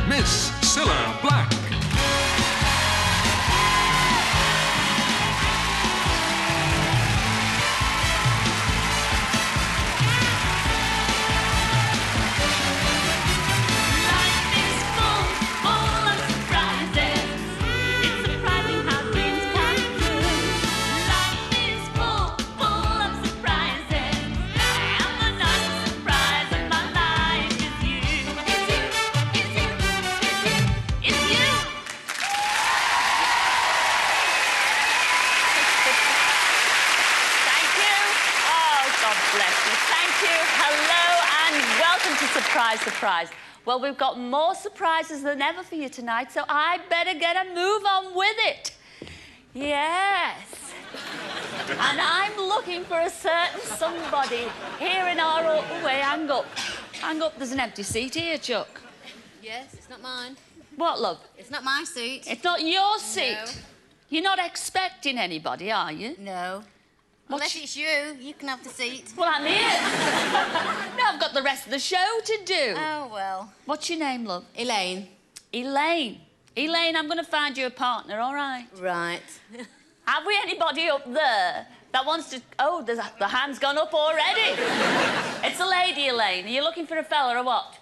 Miss Cilla Black. Surprise, surprise. Well, we've got more surprises than ever for you tonight, so I better get a move on with it. Yes. And I'm looking for a certain somebody here in our... Oh, wait, hang up. Hang up, there's an empty seat here, Chuck. Yes, it's not mine. What, love? It's not my seat. It's not your seat? No. You're not expecting anybody, are you? No. Unless it's you, you can have the seat. Well, I'm here. Now I've got the rest of the show to do. Oh, well. What's your name, love? Elaine. Elaine. Elaine, I'm going to find you a partner, all right? Right. Have we anybody up there that wants to... Oh, the hand's gone up already. It's a lady, Elaine. Are you looking for a fella or what?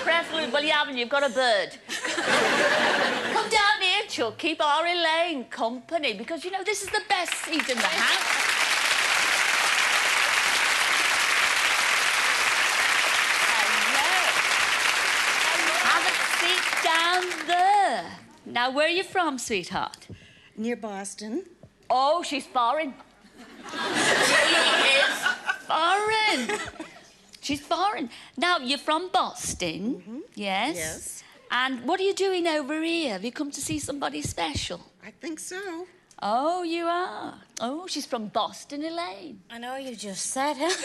Preferably... Well, you haven't. You've got a bird. Come down here, Chuck. Keep our Elaine company, because, you know, this is the best seat in the house. Have a seat down there. Now, where are you from, sweetheart? Near Boston. Oh, she's foreign. She is foreign. She's foreign. Now, you're from Boston, yes? Yes. And what are you doing over here? Have you come to see somebody special? I think so. Oh, you are. Oh, she's from Boston, Elaine. I know you just said it.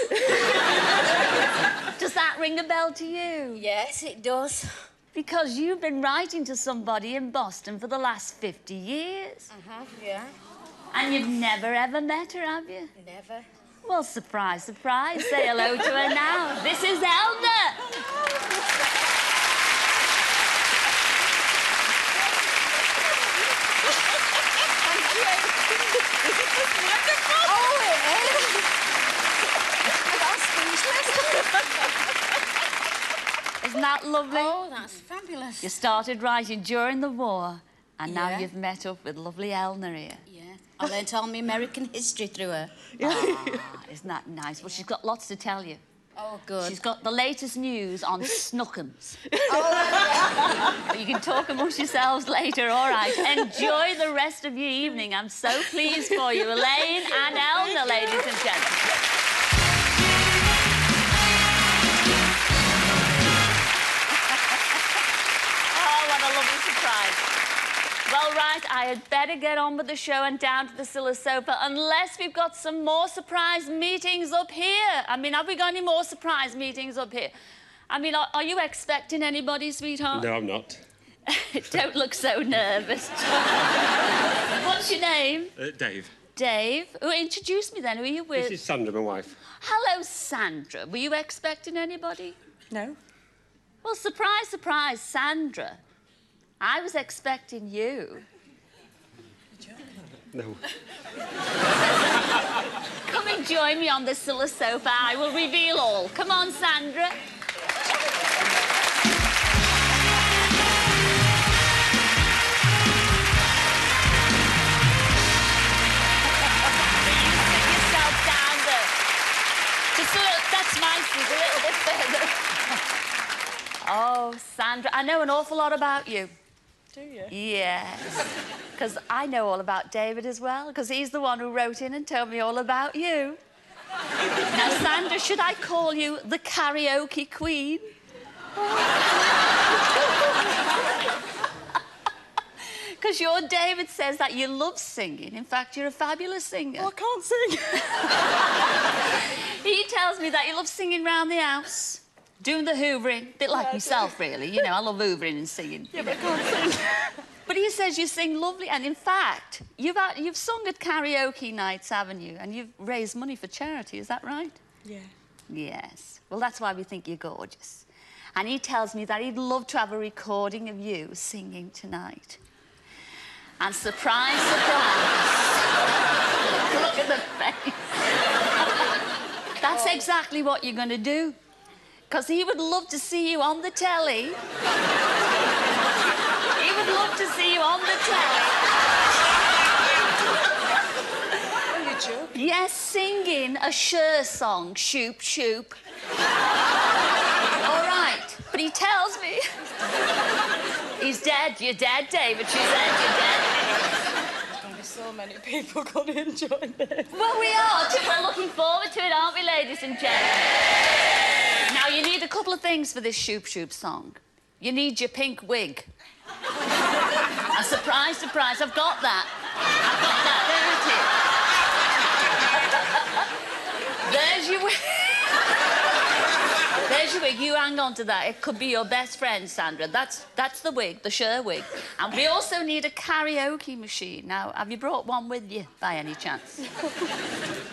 Does that ring a bell to you? Yes, it does. Because you've been writing to somebody in Boston for the last 50 years. Yeah. And you've never, ever met her, have you? Never. Well, surprise, surprise. Say hello to her now. This is Elna. Isn't that lovely? Oh, that's fabulous. You started writing during the war, and now Yeah. you've met up with lovely Elna here. Yeah. I learnt all my American history through her. Isn't that nice? Well, she's got lots to tell you. Oh, good. She's got the latest news on snookums. Oh, But you can talk amongst yourselves later, all right? Enjoy the rest of your evening. I'm so pleased for you, Elaine and Elna, ladies and gentlemen. Oh, what a lovely surprise. Well, right, I had better get on with the show and down to the Cilla sofa, unless we've got some more surprise meetings up here. I mean, have we got any more surprise meetings up here? I mean, are you expecting anybody, sweetheart? No, I'm not. Don't look so nervous. What's your name? Dave. Dave. Oh, introduce me then. Who are you with? This is Sandra, my wife. Hello, Sandra. Were you expecting anybody? No. Well, surprise, surprise, Sandra. I was expecting you. No. Come and join me on the Cilla sofa. I will reveal all. Come on, Sandra. Sit yourself down there. Just that's my seat, a little bit further. Oh, Sandra, I know an awful lot about you. Do you? Yes, because I know all about David as well, because he's the one who wrote in and told me all about you. Now, Sandra, should I call you the karaoke queen? Because your David says that you love singing. In fact, you're a fabulous singer. Oh, I can't sing. He tells me that you love singing round the house. Doing the hoovering, a bit like myself, really. You know, I love hoovering and singing. Yeah, but I can't sing. But he says you sing lovely, and in fact, you've sung at karaoke nights, haven't you? And you've raised money for charity, is that right? Yeah. Yes. Well, that's why we think you're gorgeous. And he tells me that he'd love to have a recording of you singing tonight. And surprise, surprise. Look at the face. That's exactly what you're going to do. Because he would love to see you on the telly. He would love to see you on the telly. Are you joking? Yes, singing a Cher song, Shoop, Shoop. All right, but he tells me... He's dead, you're dead, David. She said you're dead. There's going to be so many people going to enjoy this. Well, we are, too. We're looking forward to it, aren't we, ladies and gentlemen? Now, you need a couple of things for this Shoop Shoop song. You need your pink wig. A surprise, surprise, I've got that. I've got that, there it is. There's your wig. There's your wig. You hang on to that. It could be your best friend, Sandra. That's the wig, the Cher wig. And we also need a karaoke machine. Now, have you brought one with you, by any chance?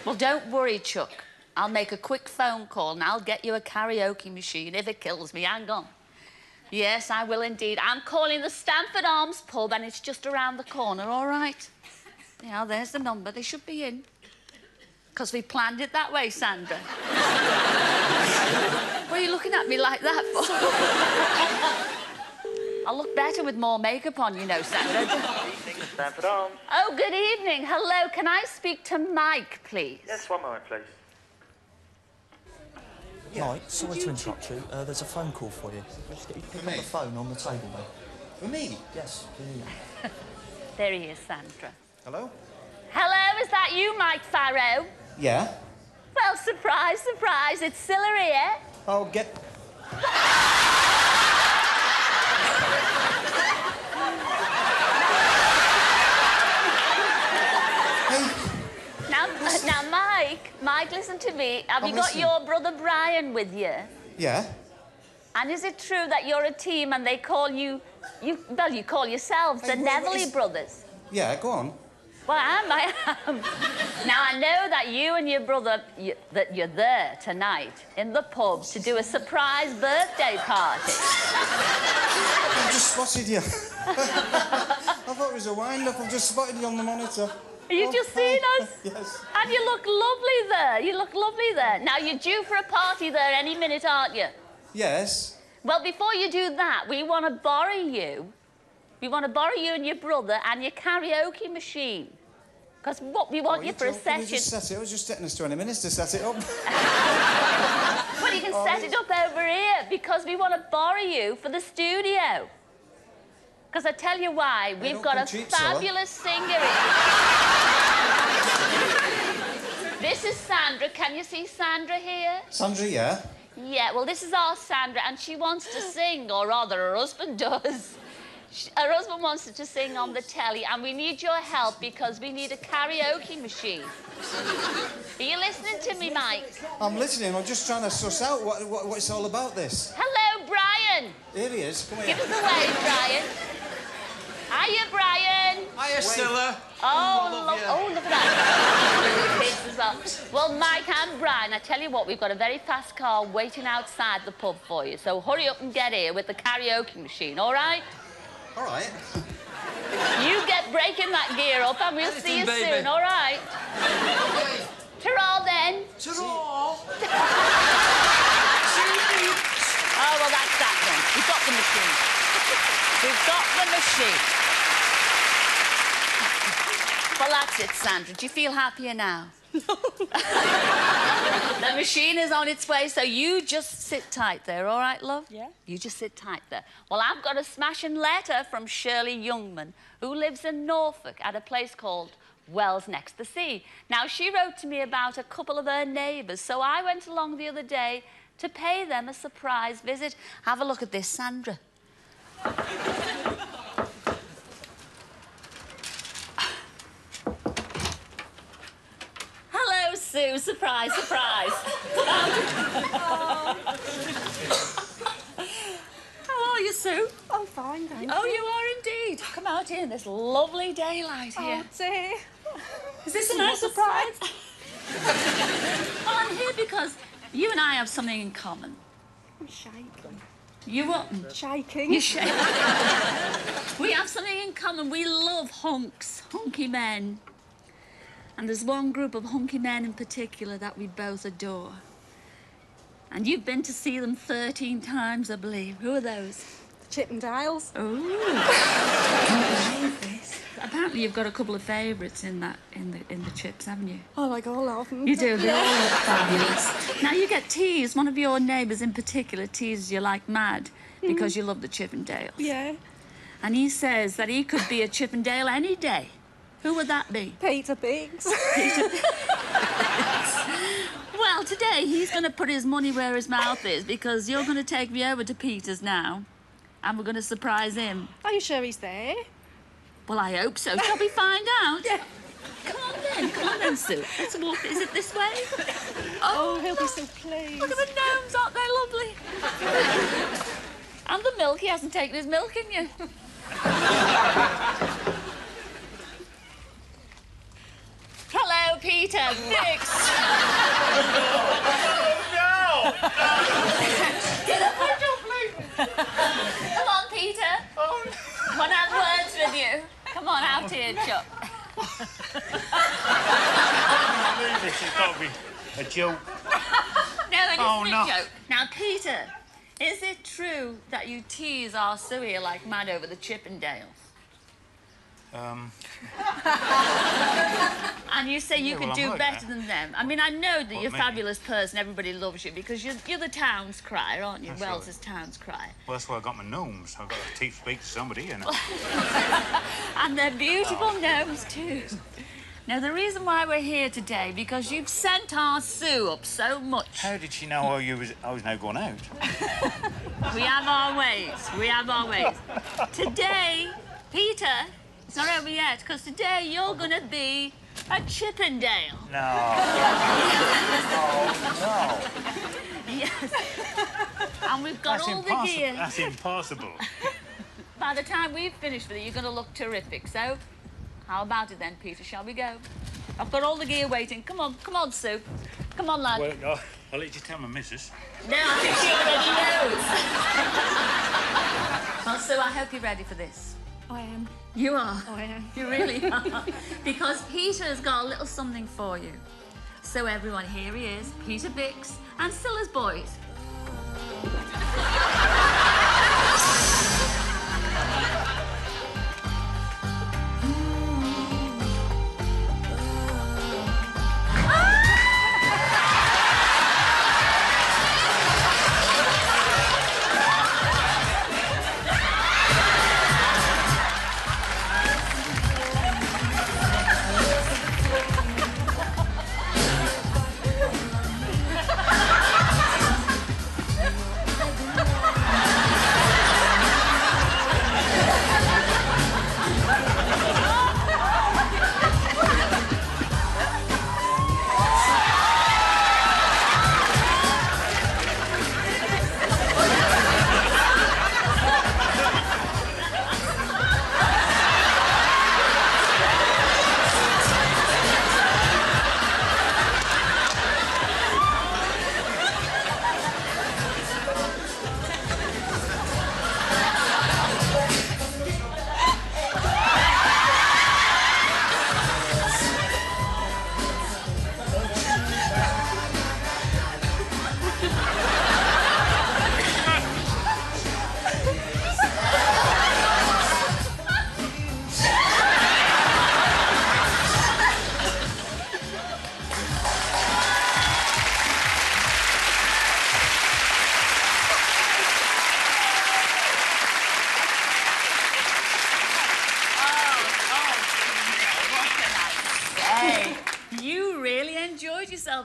Well, don't worry, Chuck. I'll make a quick phone call and I'll get you a karaoke machine if it kills me. Hang on. Yes, I will indeed. I'm calling the Stamford Arms pub and it's just around the corner, all right? Yeah, there's the number. They should be in. Because we planned it that way, Sandra. What are you looking at me like that for? I'll look better with more makeup on, you know, Sandra. Stamford Arms. Oh, good evening. Hello, can I speak to Mike, please? Yes, one moment, please. Mike, sorry to interrupt you. There's a phone call for you. Just pick up the phone on the table, mate. For me? Yes, for you. There he is, Sandra. Hello? Hello, is that you, Mike Farrow? Yeah? Well, surprise, surprise, it's Cilla here. Oh, get... Now, Mike, listen to me. Have you got listening. your brother Brian with you? Yeah? And is it true that you're a team and they call you call yourselves the Hey, Neville brothers? Yeah, go on. Well, I am. Now, I know that you and your brother, that you're there tonight in the pub to do a surprise birthday party. I've just spotted you. I thought it was a wind-up. I've just spotted you on the monitor. Have you just seen us? Yes. And you look lovely there. You look lovely there. Now, you're due for a party there any minute, aren't you? Yes. Well, before you do that, we want to borrow you. We want to borrow you and your brother and your karaoke machine. Because what we want you for a session... You just set it. It was just taking us 20 minutes to set it up. Well, you can set it up over here because we want to borrow you for the studio. Because I tell you why, we've got a fabulous singer in. This is Sandra. Can you see Sandra here? Sandra, yeah? Yeah, well, this is our Sandra, and she wants to sing, or rather, her husband does. Her husband wants her to sing on the telly, and we need your help because we need a karaoke machine. Are you listening to me, Mike? I'm listening. I'm just trying to suss out what it's all about, this. Hello, Brian. Here he is. Come here. Give us a wave, Brian. Hiya, Brian. Hiya, Cilla. Oh, look at that. Kids as well. Well, Mike and Brian, I tell you what, we've got a very fast car waiting outside the pub for you, so hurry up and get here with the karaoke machine, all right? All right. You get breaking that gear up and we'll see you soon, all right? Ta-ra, then. Ta-ra. Oh, well, that's that then. We've got the machine. We've got the machine. Well, that's it, Sandra. Do you feel happier now? No. The machine is on its way, so you just sit tight there, all right, love? Yeah. You just sit tight there. Well, I've got a smashing letter from Shirley Youngman, who lives in Norfolk at a place called Wells Next the Sea. Now, she wrote to me about a couple of her neighbours, so I went along the other day to pay them a surprise visit. Have a look at this, Sandra. Hello, Sue. Surprise, surprise. How are you, Sue? I'm fine, thank Oh, you. you are indeed. Come out here in this lovely daylight here. Oh, dear. Is this a nice surprise? Well, I'm here because you and I have something in common. I'm shaking. You what? Shaking. You're shaking. We have something in common. We love hunky men. And there's one group of hunky men in particular that we both adore. And you've been to see them 13 times, I believe. Who are those? Chippendales. Oh. Apparently you've got a couple of favourites in the Chips, haven't you? I like all of them. You do, they all look fabulous. Now, you get teased. One of your neighbours in particular teases you like mad because you love the Chippendales. Yeah. And he says that he could be a Chippendale any day. Who would that be? Peter Biggs. Well, today he's going to put his money where his mouth is because you're going to take me over to Peter's now and we're going to surprise him. Are you sure he's there? Well, I hope so. Shall we find out? Yeah. Come on then, Sue. Let's walk. Is it this way? Oh, he'll be so pleased. Look at the gnomes, aren't they lovely? And the milk, he hasn't taken his milk in you. Hello, Peter. Biggs. No! Get up, please. Come on, Peter. Oh, no. Want to have words with you? Come on, out here, Chuck. This has got to be a joke. No, it Oh, isn't no. a joke. Now, Peter, is it true that you tease our Sue here like mad over the Chippendales? And you say you could do better than them. I mean, I know that you're a fabulous person. Everybody loves you because you're the town's crier, aren't you? That's Wells's right. town's crier. Well, that's why I got my gnomes. I've got to speak to somebody, you know. And they're beautiful gnomes, too. Now, the reason why we're here today, because you've sent our Sue up so much. How did she know I was now going out? We have our ways. We have our ways. Today, Peter, it's not over yet, because today you're going to be a Chippendale. No. No. Yes. And we've got That's all impossible. the gear. That's impossible. By the time we've finished with it, you're going to look terrific. So, how about it then, Peter? Shall we go? I've got all the gear waiting. Come on, Sue. Come on, lad. Well, I'll let you tell my missus. No, I think she already knows. Well, Sue, I hope you're ready for this. I am. You are? I am. You really are. Because Peter's got a little something for you. So everyone, here he is, Peter Biggs and Cilla's boys.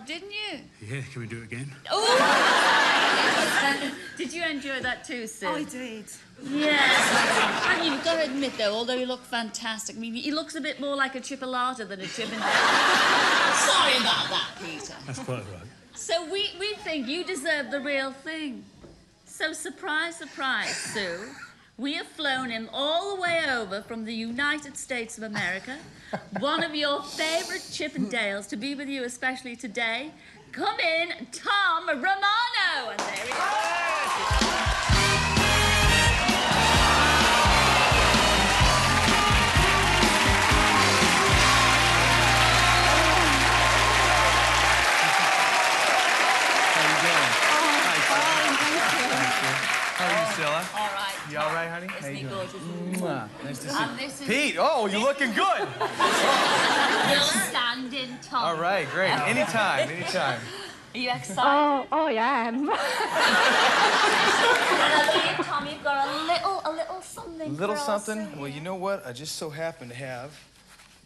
Didn't you? Yeah, can we do it again? Oh! Did you enjoy that too, Sue? I did. Yes. And you've got to admit, though, although he looked fantastic, I mean, he looks a bit more like a chipolata than a Chippendale. Sorry about that, Peter. That's quite right. So we think you deserve the real thing. So surprise, surprise, Sue. We have flown him all the way over from the United States of America, one of your favourite Chippendales, to be with you especially today. Come in, Tom Romano. And there he is. You all right, honey? How Isn't you he doing? gorgeous? Mwah. Nice to see And you. this is... Pete, oh, you're looking good. You'll stand in, Tom. All right, great. Anytime, anytime. Are you excited? Oh, yeah, I am. And I believe, Tom, you've got a little something Little for us. something? Well, you know what? I just so happen to have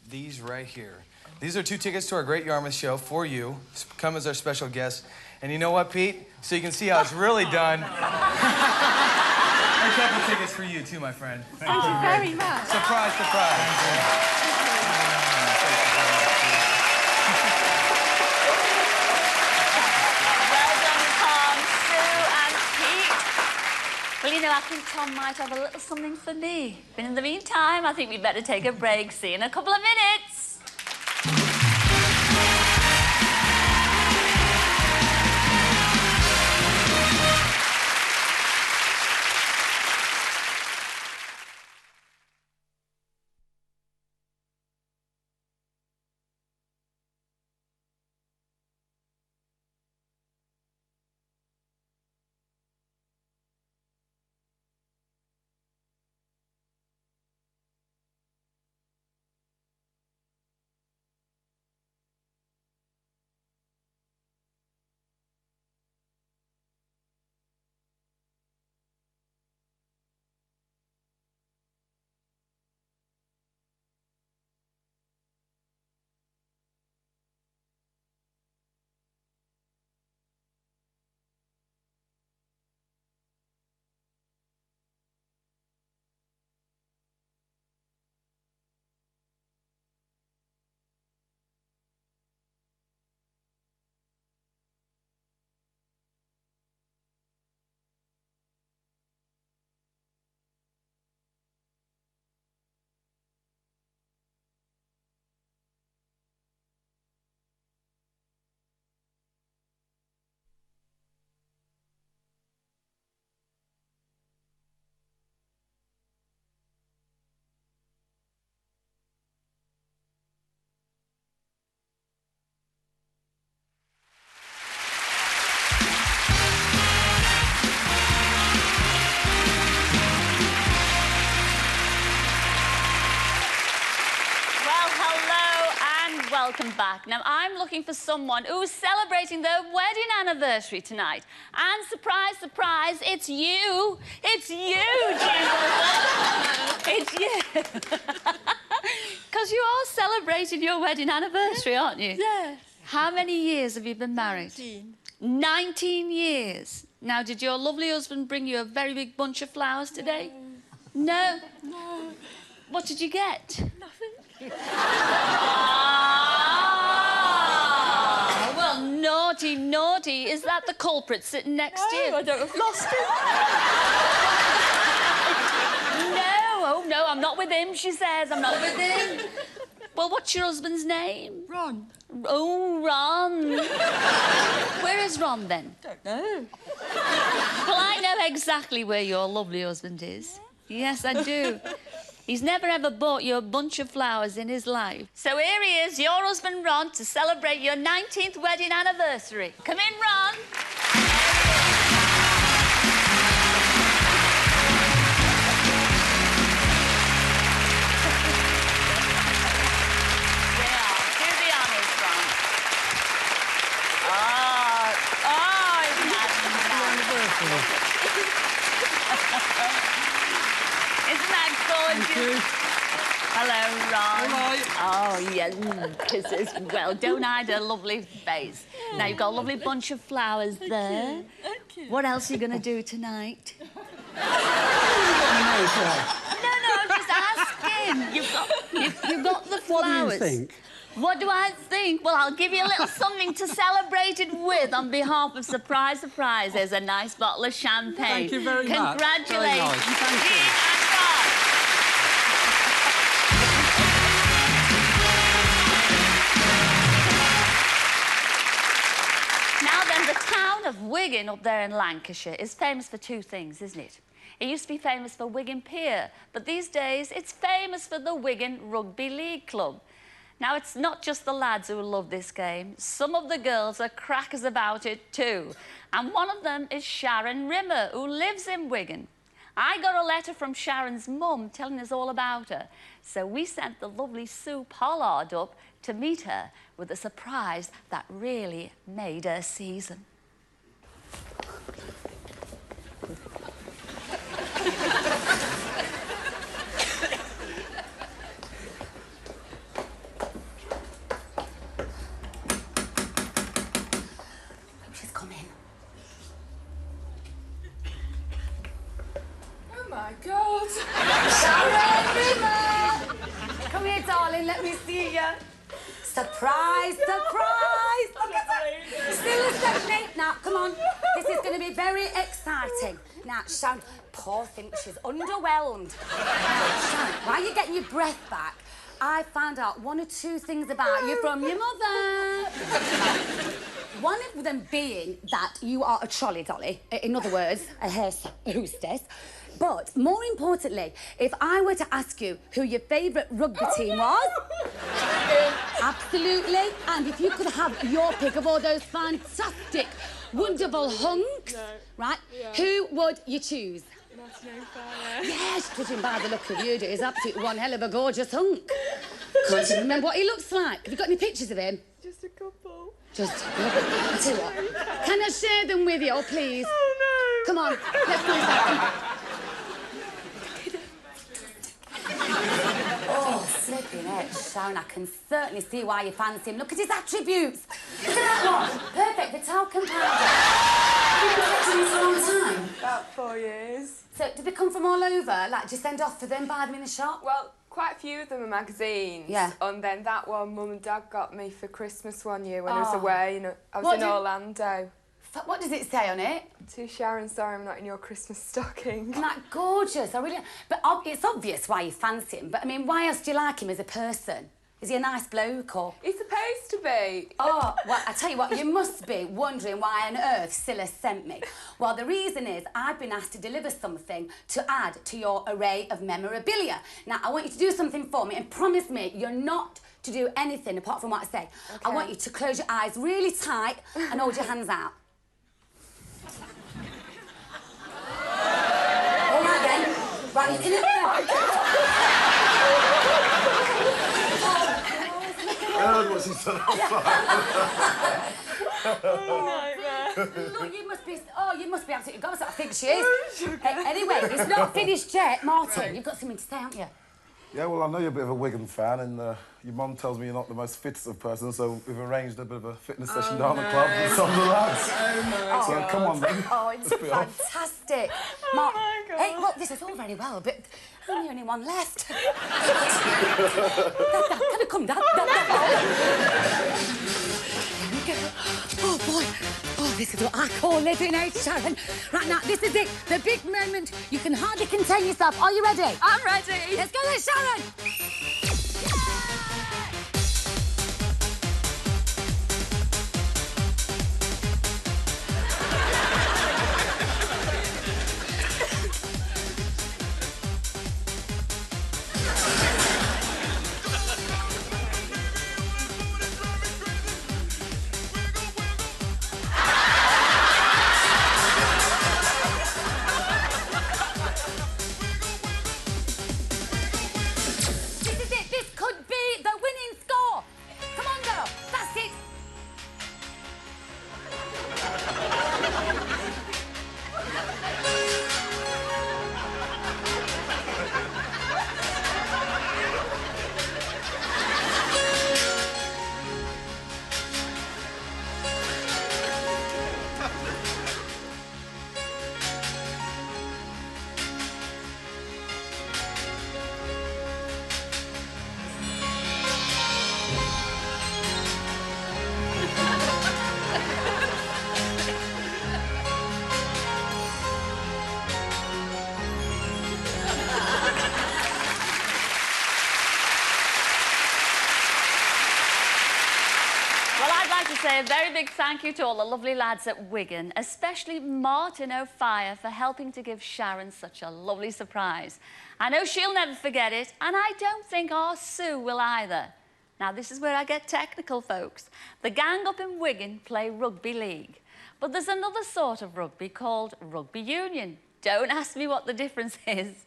these right here. These are 2 tickets to our Great Yarmouth show for you. Come as our special guest. And you know what, Pete? So you can see how it's really done. A couple tickets for you, too, my friend. Thank you very much. Surprise, surprise. Well done, Tom, Sue and Pete. Well, you know, I think Tom might have a little something for me. But in the meantime, I think we'd better take a break. See you in a couple of minutes. Welcome back. Now, I'm looking for someone who's celebrating their wedding anniversary tonight. And surprise, surprise, it's you. It's you, Jim. It's you. Because you're all celebrating your wedding anniversary, aren't you? Yes. How many years have you been married? 19. 19 years. Now, did your lovely husband bring you a very big bunch of flowers today? No? No. What did you get? Nothing. Oh, well, naughty, naughty. Is that the culprit sitting next to you? I don't have lost it. No, oh, no, I'm not with him, she says. I'm not with him. Well, what's your husband's name? Ron. Oh, Ron. Where is Ron, then? Don't know. Well, I know exactly where your lovely husband is. Yes, I do. He's never ever bought you a bunch of flowers in his life. So here he is, your husband, Ron, to celebrate your 19th wedding anniversary. Come in, Ron. Do the honours, Ron. Oh, isn't that Isn't that gorgeous? Hello, Ron. Hello. Oh, yeah, kisses. Well, don't hide a lovely face. Now, you've got a lovely bunch of flowers there. Thank you. What else are you going to do tonight? What No, I'm just asking. You've got the flowers. do you think? What do I think? Well, I'll give you a little something to celebrate it with on behalf of Surprise Surprise. There's a nice bottle of champagne. Thank you very much. Congratulations. Very nice. Thank you. Jean and Ron. Now then, the town of Wigan up there in Lancashire is famous for two things, isn't it? It used to be famous for Wigan Pier, but these days it's famous for the Wigan Rugby League Club. Now, it's not just the lads who love this game. Some of the girls are crackers about it too. And one of them is Sharon Rimmer, who lives in Wigan. I got a letter from Sharon's mum telling us all about her. So we sent the lovely Sue Pollard up to meet her with a surprise that really made her season. She's coming. Oh my God. Sharon, come here, darling. Let me see you. Surprise, surprise! Look at that. Still a Stephanie. Now, come on. This is going to be very exciting. Now, Sharon, poor thing, she's underwhelmed. Now, Sharon, while you're getting your breath back, I found out one or two things about you from your mother. One of them being that you are a trolley dolly. In other words, a hostess. But more importantly, if I were to ask you who your favourite rugby team was, absolutely, and if you could have your pick of all those fantastic, wonderful hunks, right, who would you choose? Yes, judging by the look of you, he's absolutely one hell of a gorgeous hunk. Can't you remember what he looks like? Have you got any pictures of him? Just a couple. Just, I'll tell you what, can I share them with you, please? Oh, no. Come on, let's go inside. Oh, flipping heck, Sharon, I can certainly see why you fancy him. Look at his attributes. Look at that one. Perfect for talcum powder. Have you been collecting these for a long time? About 4 years. So, did they come from all over? Like, did you send off for them, buy them in the shop? Well, quite a few of them are magazines. Yeah. And then that one Mum and Dad got me for Christmas one year when I was away. You know, I was in Orlando. What does it say on it? To Sharon, sorry I'm not in your Christmas stocking. Isn't that gorgeous? I really... But it's obvious why you fancy him. But, I mean, why else do you like him as a person? Is he a nice bloke, or...? He's supposed to be. Oh, well, I tell you what, you must be wondering why on earth Cilla sent me. Well, the reason is I've been asked to deliver something to add to your array of memorabilia. Now, I want you to do something for me and promise me you're not to do anything apart from what I say. Okay. I want you to close your eyes really tight and hold your hands out. All right, then. Right, you can... I heard what she said outside. Look, you must be absolutely gobsmacked. I think she is. Anyway, it's not finished yet, Martin. Right. You've got something to say, haven't you? Yeah, well, I know you're a bit of a Wigan fan, and your mum tells me you're not the most fittest of person, so we've arranged a bit of a fitness session down the club with some of the lads. Oh, so God. Come on, then. Oh, it's fantastic. Mark, hey, look, this is all very well, but I'm the only one left. Can I come down? Oh, boy. Oh, this is what I call living, eh, Sharon? Right, now, this is it. The big moment. You can hardly contain yourself. Are you ready? I'm ready. Let's go then, Sharon. Say a very big thank you to all the lovely lads at Wigan, especially Martin O'Fire for helping to give Sharon such a lovely surprise. I know she'll never forget it, and I don't think our Sue will either. Now, this is where I get technical, folks. The gang up in Wigan play rugby league, but there's another sort of rugby called rugby union. Don't ask me what the difference is,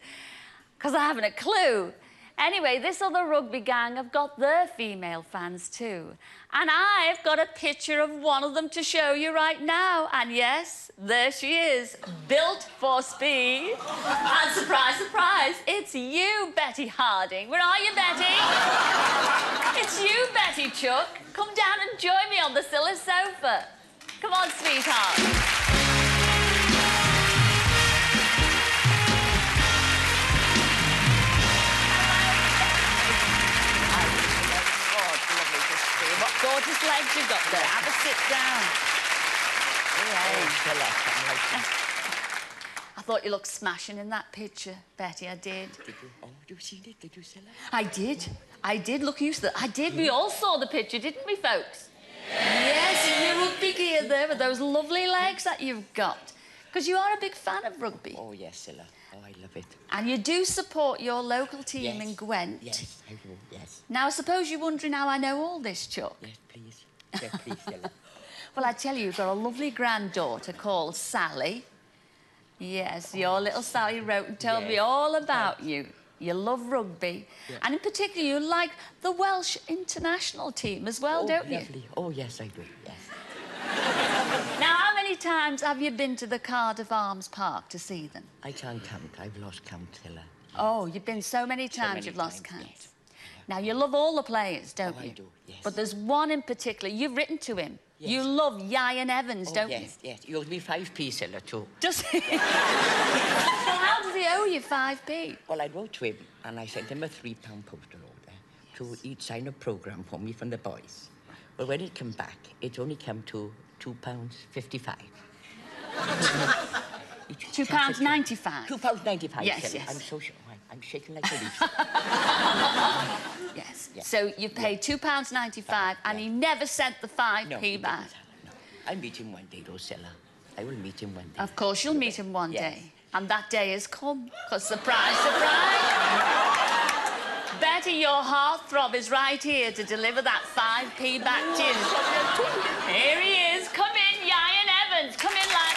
because I haven't a clue. Anyway, this other rugby gang have got their female fans too. And I've got a picture of one of them to show you right now. And yes, there she is, built for speed. And surprise, surprise, it's you, Betty Harding. Where are you, Betty? It's you, Betty Chuck. Come down and join me on the Cilla sofa. Come on, sweetheart. What gorgeous legs you've got there. Have a sit down. I thought you looked smashing in that picture, Betty, I did. Did you? Oh, you seen it? Did you, Cilla? I did. I did. Look, I did. We all saw the picture, didn't we, folks? Yes, in your rugby gear there with those lovely legs that you've got. Because you are a big fan of rugby. Oh, yes, Cilla. Oh, I love it. And you do support your local team in Gwent. Yes, I do, yes. Now, I suppose you're wondering how I know all this, Chuck. Yes, please. Yes, please, Cilla. Well, I tell you, you've got a lovely granddaughter called Sally. Yes, your little Sally wrote and told me all about you. You love rugby. Yeah. And in particular, you like the Welsh international team as well, don't you? Lovely. Oh, yes, I do, yes. Now, how many times have you been to the Cardiff Arms Park to see them? I can't count. I've lost count, Cilla. Oh, you've been so many times you've lost count. Yes. Now, you love all the players, don't you? I do, yes. But there's one in particular. You've written to him. Yes. You love Ian Evans, don't you? Yes, yes. He owes me 5p, Cilla, too. Does he? Well, how does he owe you 5p? Well, I wrote to him and I sent him a £3 postal order to each sign a programme for me from the boys. Well, when it came back, it only came to £2.55. £2.95. £2.95. Yes, yes. I'm so sure. I'm shaking like a leaf. Yes. So you paid £2.95 and he never sent the 5p back. No. I'll meet him one day, though, Cilla. I will meet him one day. Of course, you'll meet him one day. And that day has come. Because surprise, surprise. Betty, your heartthrob is right here to deliver that 5p back to you. Here he is. Come in, Ian Evans. Come in, lad.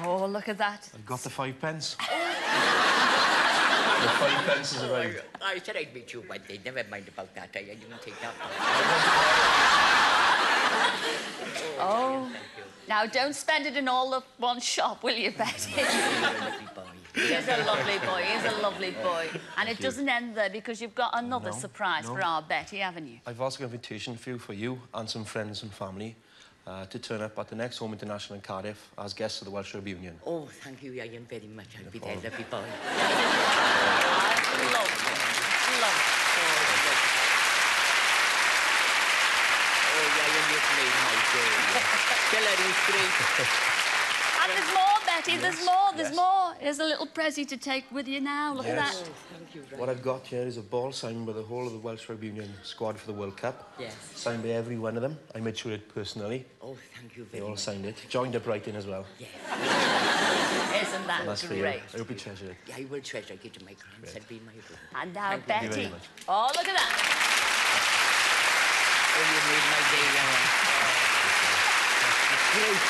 Oh, look at that. I've got the 5 pence. The 5 pence has arrived. I said I'd meet you one day. Never mind about that. I didn't take that. Oh. Now, don't spend it in all the one shop, will you, Betty? He's a lovely boy. He is a lovely boy. He's a lovely boy. And it doesn't end there because you've got another surprise for our Betty, haven't you? I've also got an invitation for you and some friends and family to turn up at the next Home International in Cardiff as guests of the Welsh Rugby Union. Oh, thank you, Ian, very much. I'll be there, lovely boy. Lovely. Oh, Ian, you've made my day. Cilla is great. And there's more, Betty. There's more. There's more. Here's a little pressie to take with you now. Look at that. Oh, thank you. What I've got here is a ball signed by the whole of the Welsh Rugby Union squad for the World Cup. Yes. Signed by every one of them. I made sure it personally. Oh, thank you They very all much. signed it. Joined up right in as well. Yes. Isn't that And that's for you. great? I hope you treasure it. Yeah, I will treasure it to my grandson, be my room. And now, Thank you Betty. very much. Oh, look at that. Oh, you made my day, Ian. Great.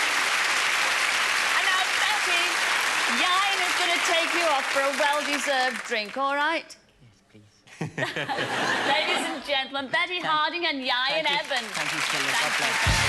And now, Betty, Ian is going to take you off for a well-deserved drink, all right? Yes, please. Ladies and gentlemen, Betty Harding and Ian Evans. Thank you, Cilla. God Thank you. bless.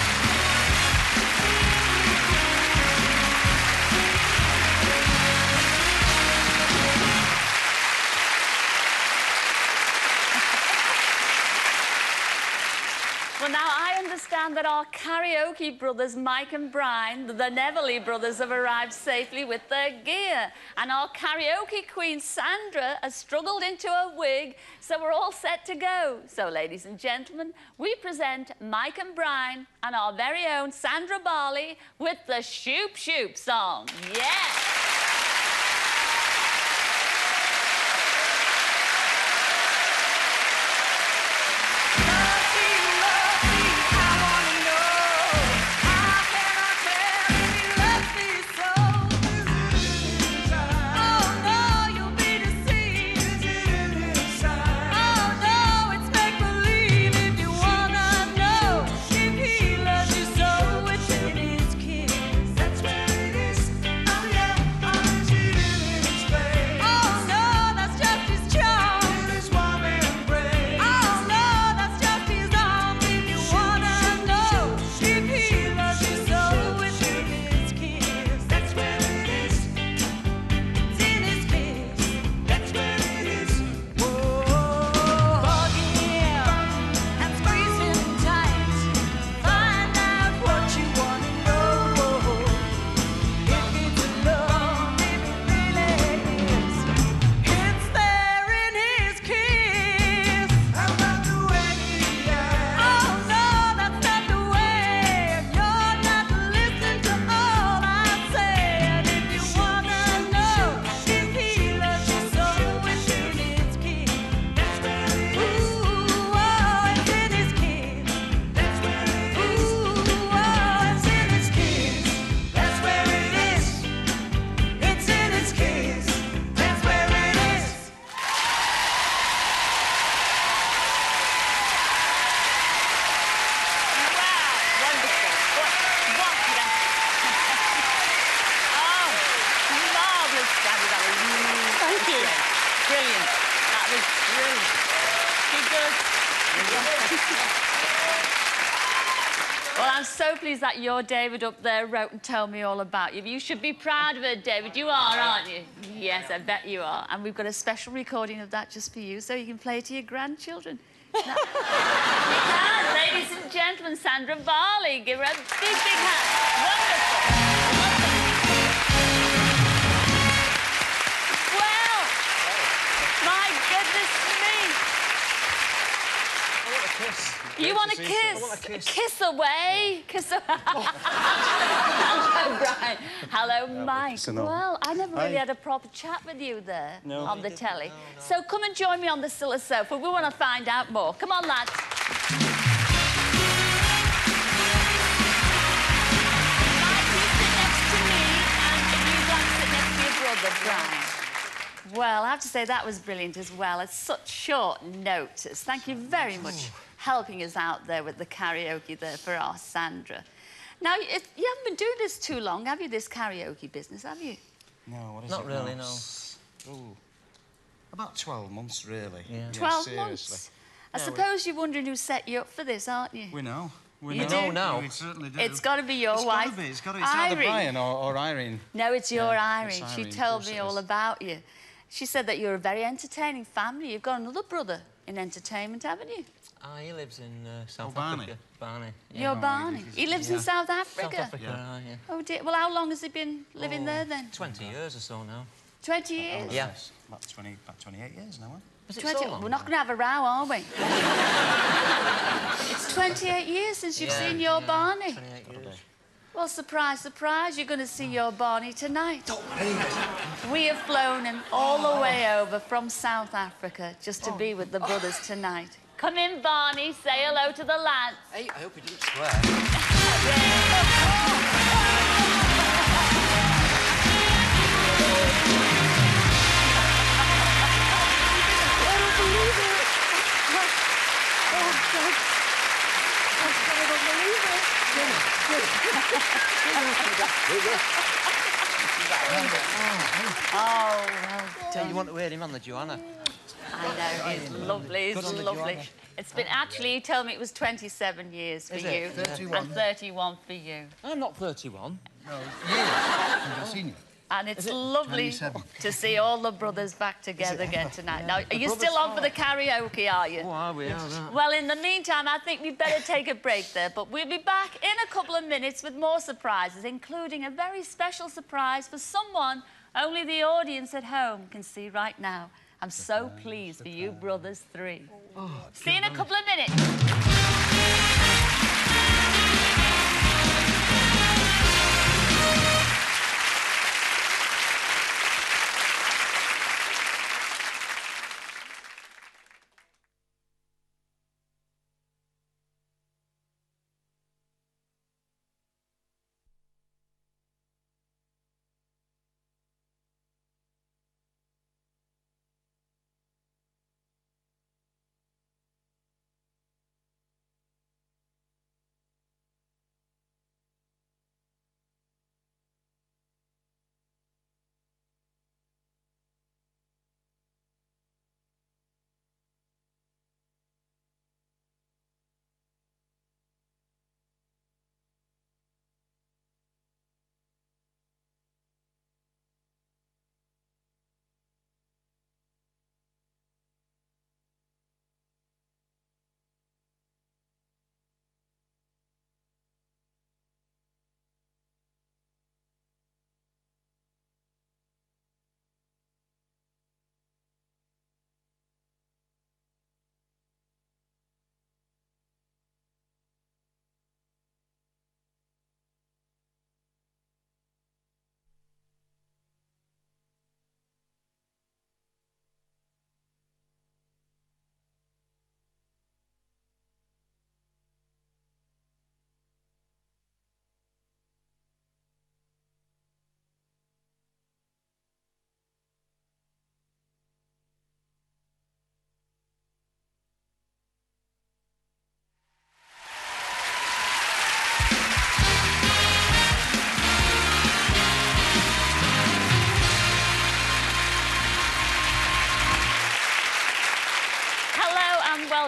Well, now, I understand that our karaoke brothers, Mike and Brian, the Neville brothers, have arrived safely with their gear. And our karaoke queen, Sandra, has struggled into a wig, so we're all set to go. So, ladies and gentlemen, we present Mike and Brian and our very own Sandra Barley with the Shoop Shoop song. Yes! Lovely, I wanna know, how can I tell Brilliant. That was brilliant. Keep good. Well, I'm so pleased that your David up there wrote and told me all about you. You should be proud of her, David. You are, aren't you? Yes, I bet you are. And we've got a special recording of that just for you, so you can play it to your grandchildren. Now, you can, ladies and gentlemen, Sandra Barley. Give her a big, big hand. Wonderful. Well, my goodness me. You want a kiss? I want a kiss. Kiss away. Kiss away. Hello, Brian. Hello, Mike. Well, I never really had a proper chat with you there on the telly. No. So come and join me on the Cilla sofa. We want to find out more. Come on, lads. Mike, you sit next to me and you guys sit next to your brother, Brian. Well, I have to say that was brilliant as well. It's such short notice. Thank you very much helping us out there with the karaoke there for our Sandra. Now, you haven't been doing this too long, have you, this karaoke business, have you? No, what is Not it really, now? no. Ooh, about 12 months, really. Yeah. 12 seriously. months? I suppose you're wondering who set you up for this, aren't you? We know. We You know. do? now. We certainly do. It's got to be your wife. It's got to be. It's either Irene. Brian or Irene. No, it's your Yeah, it's Irene. She Irene, of told course me it all is. about you. She said that you're a very entertaining family. You've got another brother in entertainment, haven't you? He lives in South Barney. Africa. Barney. You're Barney. He lives in South Africa? South Africa, yeah. Oh, dear. Well, how long has he been living there, then? 20 years or so now. 20 years? Yeah. About 28 years now, huh? Is it 20. so long? We're not going to have a row, are we? It's 28 years since you've seen your Barney. 28 years. Well, surprise, surprise, you're going to see your Barney tonight. We have flown him all the way over from South Africa just to be with the brothers tonight. Come in, Barney. Say hello to the lads. Hey, I hope you didn't swear. Oh, well done. You want to wear him on the Joanna? I know, he's lovely, he's lovely. It's been, actually, he told me it was 27 years for Is you. it? 31. And 31 for you. I'm not 31. No, years. Senior. And it's lovely 27. to see all the brothers back together again tonight. Now, are you still on for the karaoke, are you? Oh, are we? Well, in the meantime, I think we'd better take a break there, but we'll be back in a couple of minutes with more surprises, including a very special surprise for someone only the audience at home can see right now. I'm so pleased for you brothers three. See you in a couple of minutes.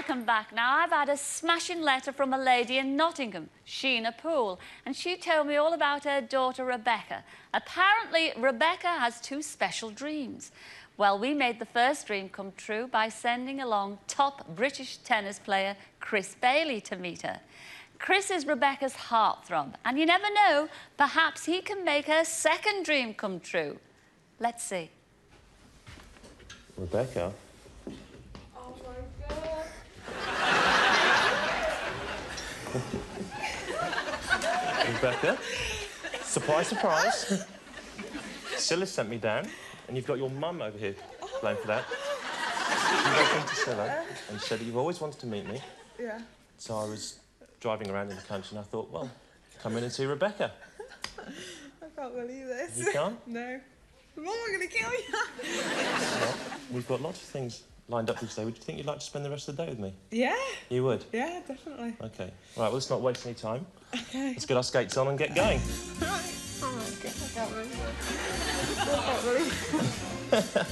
welcome back. Now, I've had a smashing letter from a lady in Nottingham, Sheena Poole, and she told me all about her daughter, Rebecca. Apparently, Rebecca has two special dreams. Well, we made the first dream come true by sending along top British tennis player Chris Bailey to meet her. Chris is Rebecca's heartthrob, and you never know, perhaps he can make her second dream come true. Let's see. Rebecca? Oh my God. Rebecca? Surprise, surprise. Cilla sent me down, and you've got your mum over here playing for that. You walked into Cilla and said that you've always wanted to meet me. Yeah. So I was driving around in the country and I thought, well, come in and see Rebecca. I can't believe this. You can't? No. Mum, I'm going to kill you. Well, we've got lots of things lined up for today. Would you think you'd like to spend the rest of the day with me? Yeah. You would? Yeah, definitely. OK. Right, well, let's not waste any time. Okay. Let's get our skates on and get going. Right. Oh my God, I can't believe it. I can't believe it.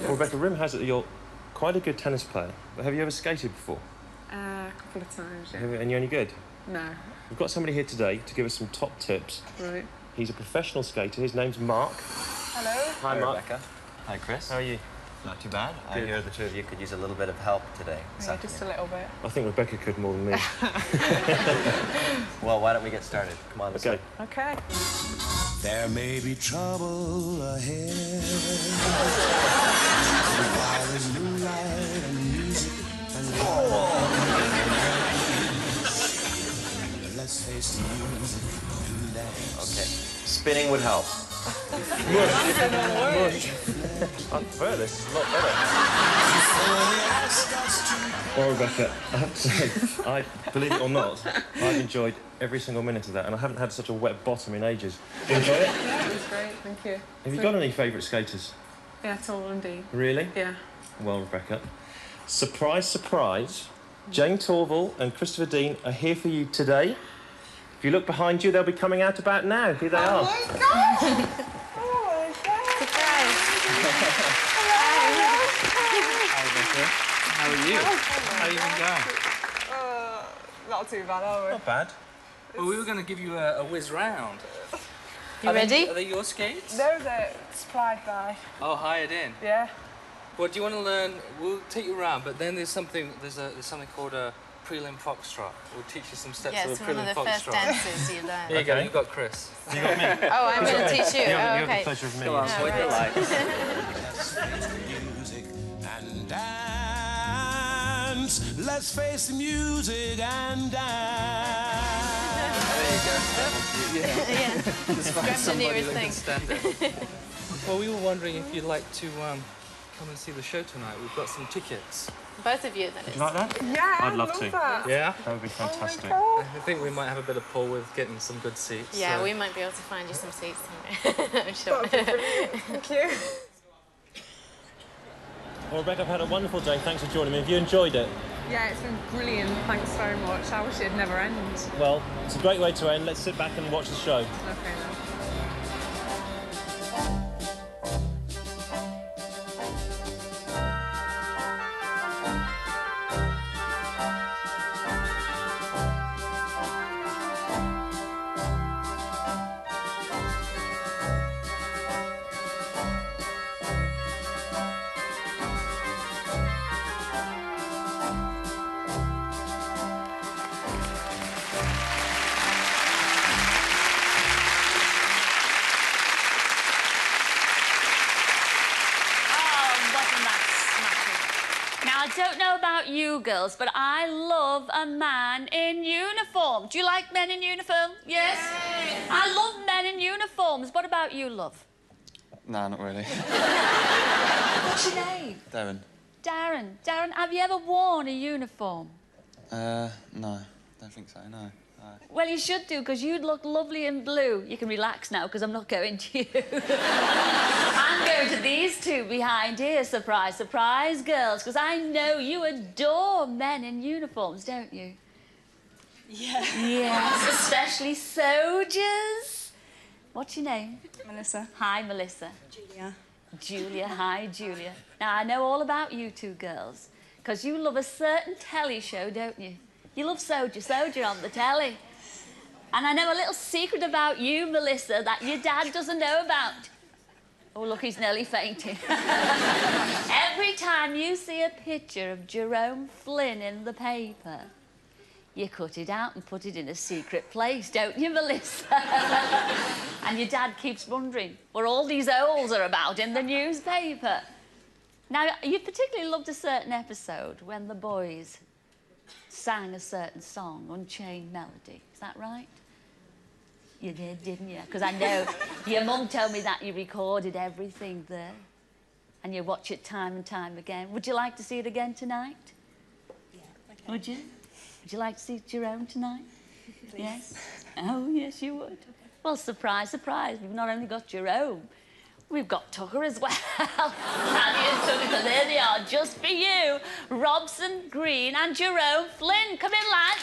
Well, Rebecca, rumour has it that you're quite a good tennis player, but have you ever skated before? A couple of times, yeah. And you're any good? No. We've got somebody here today to give us some top tips. Right. He's a professional skater. His name's Mark. Hello. Hi, Mark. Rebecca. Hi, Chris. How are you? Not too bad. I Good. hear the two of you could use a little bit of help today. Yeah, just a little bit. I think Rebecca could more than me. Well, why don't we get started? Come on, let's Okay. go. Okay. There may be trouble ahead. While there's moonlight and music and let's face the music and dance. Okay. Spinning would help. Mush. I prefer this. It's a lot better. Well, Rebecca, I have to say, believe it or not, I've enjoyed every single minute of that, and I haven't had such a wet bottom in ages. Did you enjoy it? Yeah, it was great, thank you. Have you got any favourite skaters? Yeah, tall indeed. Really? Yeah. Well, Rebecca, surprise, surprise, Jane Torval and Christopher Dean are here for you today. If you look behind you, they'll be coming out about now. Here they are. Oh my God! Oh my God! Surprise. Hi, Rebecca. How are you? How are you been going? Not too bad, are we? Not bad. Well, we were going to give you a whiz round. You ready? Are they your skates? No, they're supplied by. Oh, hired in. Yeah. Well, do you want to learn? We'll take you around, but then there's something called a prelim foxtrot. We'll teach you some steps Yeah, of a it's one prelim of the first foxtrot. dances you learn. Here you go. You got Chris. You got me. Oh, I'm going to teach you. You Oh, have okay. the pleasure of me. Come on, yes. with the lights. Music and dance. Let's face the music and dance. There you go. Yeah. Just find Grab the somebody nearest that can thing. stand it. Well, we were wondering if you'd like to come and see the show tonight. We've got some tickets. Both of you, that Do is. you like that? Yeah, I'd love to. that. Yeah? That would be fantastic. Oh I think we might have a bit of pull with getting some good seats. Yeah, so. we might be able to find you some seats somewhere. I'm sure. Thank you. Well, Rebecca, I've had a wonderful day. Thanks for joining me. Have you enjoyed it? Yeah, it's been brilliant. Thanks so much. I wish it'd never end. Well, it's a great way to end. Let's sit back and watch the show. Okay then. I don't know about you girls, but I love a man in uniform. Do you like men in uniform? Yes? I love men in uniforms. What about you, love? Nah, not really. What's your name? Darren. Darren. Darren, have you ever worn a uniform? No. Don't think so, no. Well, you should do, because you'd look lovely in blue. You can relax now, because I'm not going to you. I'm going to these two behind here, surprise, surprise, girls, because I know you adore men in uniforms, don't you? Yeah. Yes, especially soldiers. What's your name? Melissa. Hi, Melissa. Julia. Julia, hi, Julia. Now, I know all about you two girls, because you love a certain telly show, don't you? You love Soldier on the telly. And I know a little secret about you, Melissa, that your dad doesn't know about. Oh, look, he's nearly fainting. Every time you see a picture of Jerome Flynn in the paper, you cut it out and put it in a secret place, don't you, Melissa? And your dad keeps wondering what all these holes are about in the newspaper. Now, you particularly loved a certain episode when the boys sang a certain song, Unchained Melody. Is that right? You did, didn't you? Because I know your mum told me that you recorded everything there and you watch it time and time again. Would you like to see it again tonight? Yeah, okay. Would you? Would you like to see Jerome tonight? Please. Yes? Oh, yes, you would. Well, surprise, surprise. We've not only got Jerome, we've got Tucker as well. Andy and Tucker, there they are, just for you. Robson Green and Jerome Flynn. Come in, lads.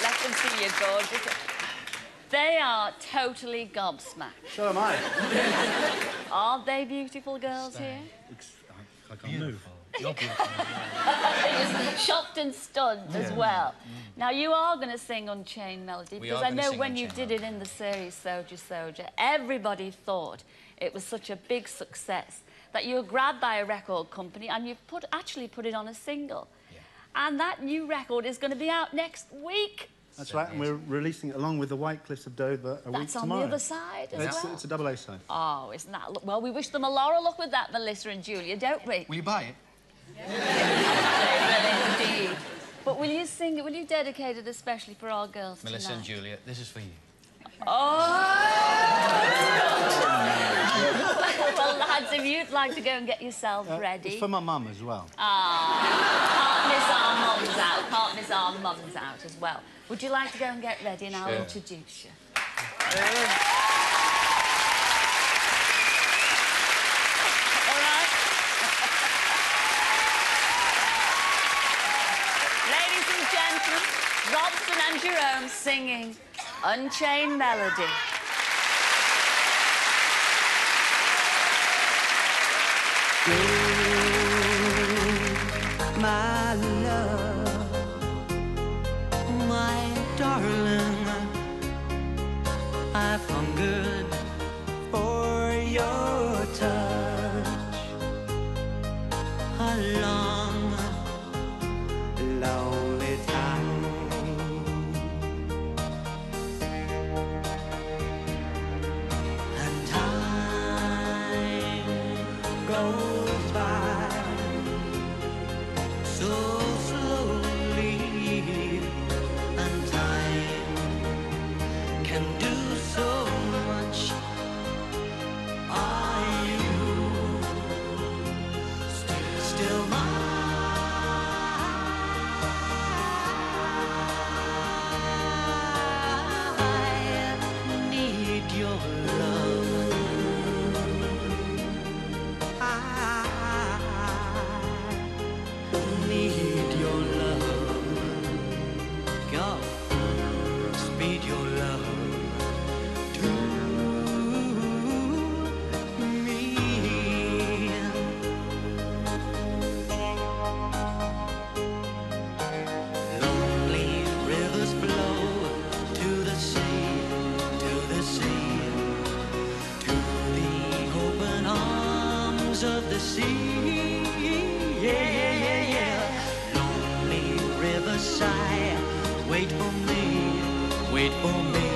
Let them see you, gorgeous. They are totally gobsmacked. So am I. Aren't they beautiful girls here? I can't move. You're shocked and stunned as well. Now, you are going to sing Unchained Melody, because I know when you did it in the series Soldier, everybody thought it was such a big success that you were grabbed by a record company and you've actually put it on a single. And that new record is going to be out next week. That's right, and we're releasing it along with the White Cliffs of Dover a week That's on tomorrow. the other side as well. It's a double A side. Oh, isn't that... Well, we wish them a lot of luck with that, Melissa and Julia, don't we? Will you buy it? Indeed. But will you sing it? Will you dedicate it especially for our girls Melissa tonight? and Julia, this is for you. Well, lads, if you'd like to go and get yourselves ready... It's for my mum as well. Can't miss our mums out. Can't miss our mums out as well. Would you like to go and get ready and I'll introduce you? All right? Ladies and gentlemen, Robson and Jerome singing Unchained Melody. My love, my darling, I've hungered for your touch a long, lonely time. And time goes by so slowly, and time can do so much. Are you still mine? I need your love. I need your love. God, speed your love to me. Lonely rivers flow to the sea, to the sea, to the open arms of the sea. Yeah. Lonely riverside, wait for me, wait for me.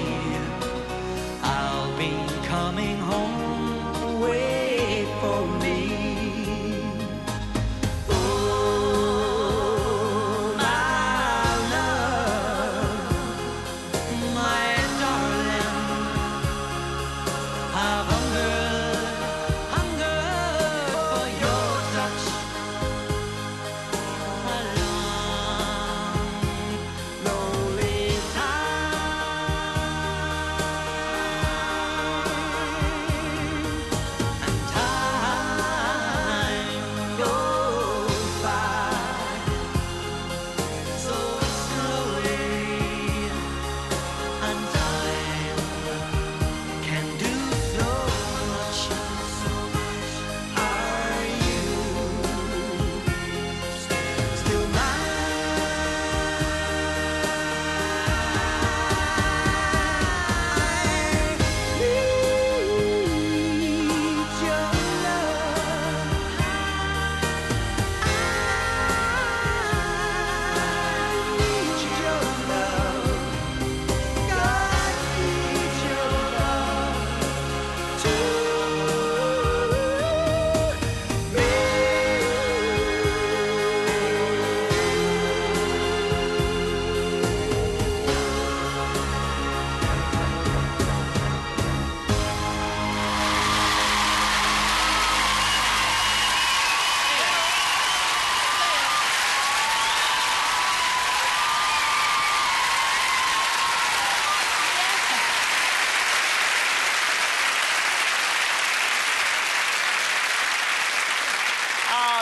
I'll be coming home, wait for me. Oh, my love, my darling, I've hungered for your touch a long,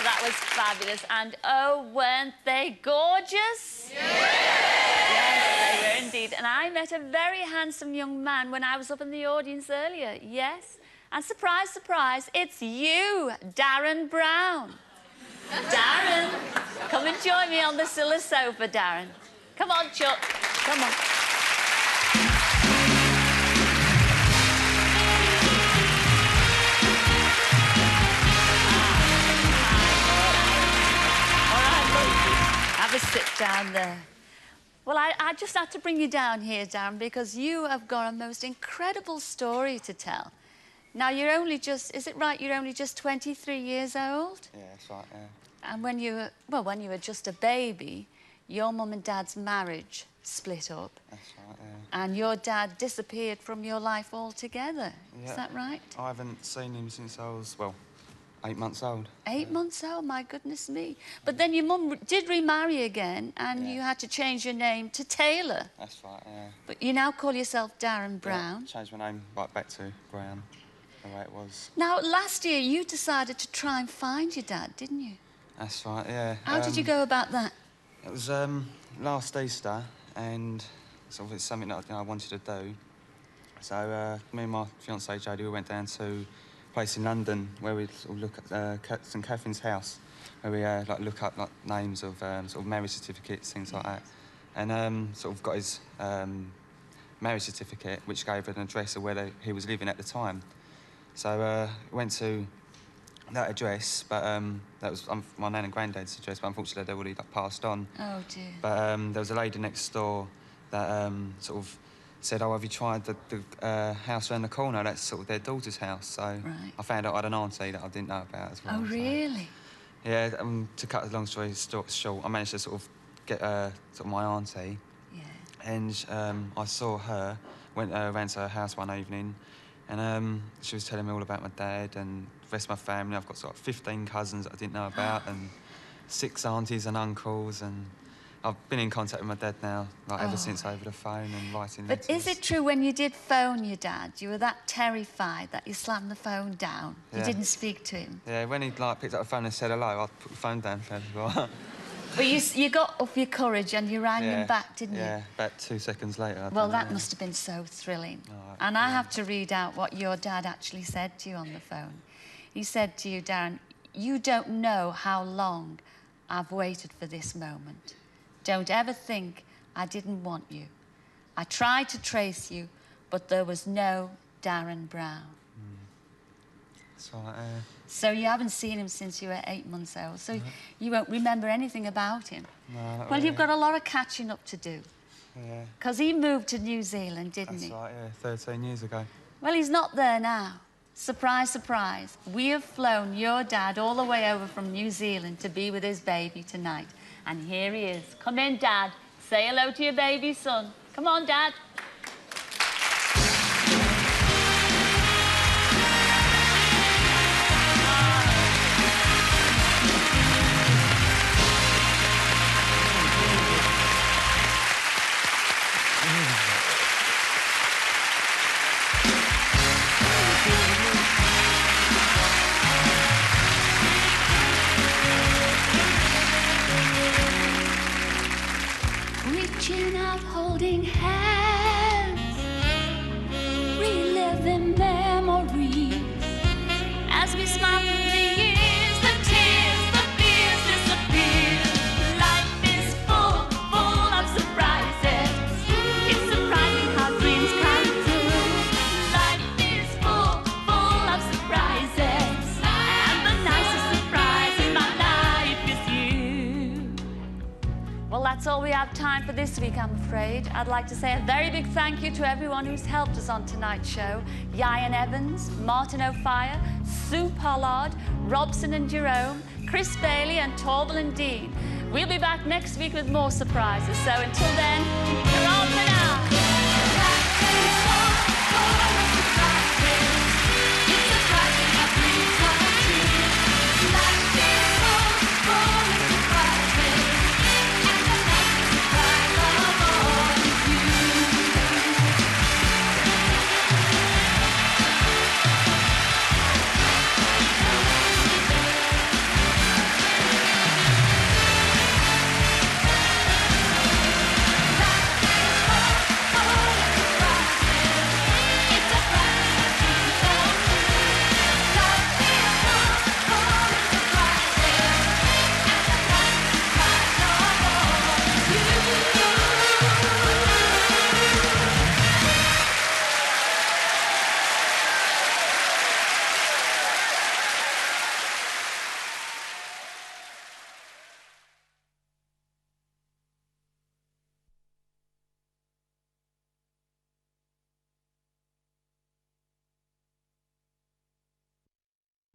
that was fabulous. And oh, weren't they gorgeous? Yes, they were indeed. And I met a very handsome young man when I was up in the audience earlier. Yes. And surprise, surprise, it's you, Darren Brown. Darren, come and join me on the Cilla sofa, Darren. Come on, Chuck. Come on. Have a sit down there. Well, I just had to bring you down here, Darren, because you have got a most incredible story to tell. Now, you're only just... Is it right, you're only just 23 years old? Yeah, that's right, yeah. And when you were just a baby, your mum and dad's marriage split up. That's right, yeah. And your dad disappeared from your life altogether. Yeah. Is that right? I haven't seen him since I was, well, 8 months old. 8 months old, my goodness me. But then your mum did remarry again, and Yeah. you had to change your name to Taylor. That's right, yeah. But you now call yourself Darren Brown. Yeah, changed my name right back to Brown, the way it was. Now, last year you decided to try and find your dad, didn't you? That's right, yeah. How did you go about that? It was last Easter, and sort of it's something that I wanted to do. So me and my fiancée Jodie, we went down to a place in London where we sort of look at St Catherine's House, where we like look up like names of sort of marriage certificates, things like that, and sort of got his marriage certificate, which gave an address of where he was living at the time. So went to that address, but that was my nan and granddad's address, but unfortunately they already like, passed on. Oh dear. But there was a lady next door that sort of said, "Oh, have you tried the house around the corner? That's sort of their daughter's house." So Right. I found out I had an auntie that I didn't know about as well. Oh, really? So, yeah. To cut a long story short, I managed to sort of get sort of my auntie. Yeah. And I saw her, went around to her house one evening, and she was telling me all about my dad and the rest of my family. I've got sort of 15 cousins that I didn't know about, and 6 aunties and uncles, and I've been in contact with my dad now, like ever since, over the phone and writing letters. But is it true when you did phone your dad, you were that terrified that you slammed the phone down? You Yeah. didn't speak to him? Yeah, when he like picked up the phone and said hello, I put the phone down first of all. But you got up your courage and you rang him back, didn't you? Yeah, about 2 seconds later. Well, that must have been so thrilling. And I have to read out what your dad actually said to you on the phone. He said to you, Darren, "You don't know how long I've waited for this moment. Don't ever think I didn't want you. I tried to trace you, but there was no Darren Brown." So, So you haven't seen him since you were 8 months old, so you won't remember anything about him. no, not Well, really. you've got a lot of catching up to do. Yeah, Because he moved to New Zealand, didn't that's he? right, yeah, 13 years ago. Well, he's not there now. Surprise, surprise. We have flown your dad all the way over from New Zealand to be with his baby tonight. And here he is. Come in, Dad. Say hello to your baby son. Come on, Dad. Reaching out, holding hands, reliving memories as we smile through the years. The tears, the fears disappear. Life is full, full of surprises. It's surprising how dreams come true. Life is full, full of surprises, and the nicest surprise in my life is you. Well, that's all we have time for this week, I'm afraid. I'd like to say a very big thank you to everyone who's helped us on tonight's show. Ian Evans, Martin O'Fire, Sue Pollard, Robson and Jerome, Chris Bailey and Torval and Dean. We'll be back next week with more surprises. So until then,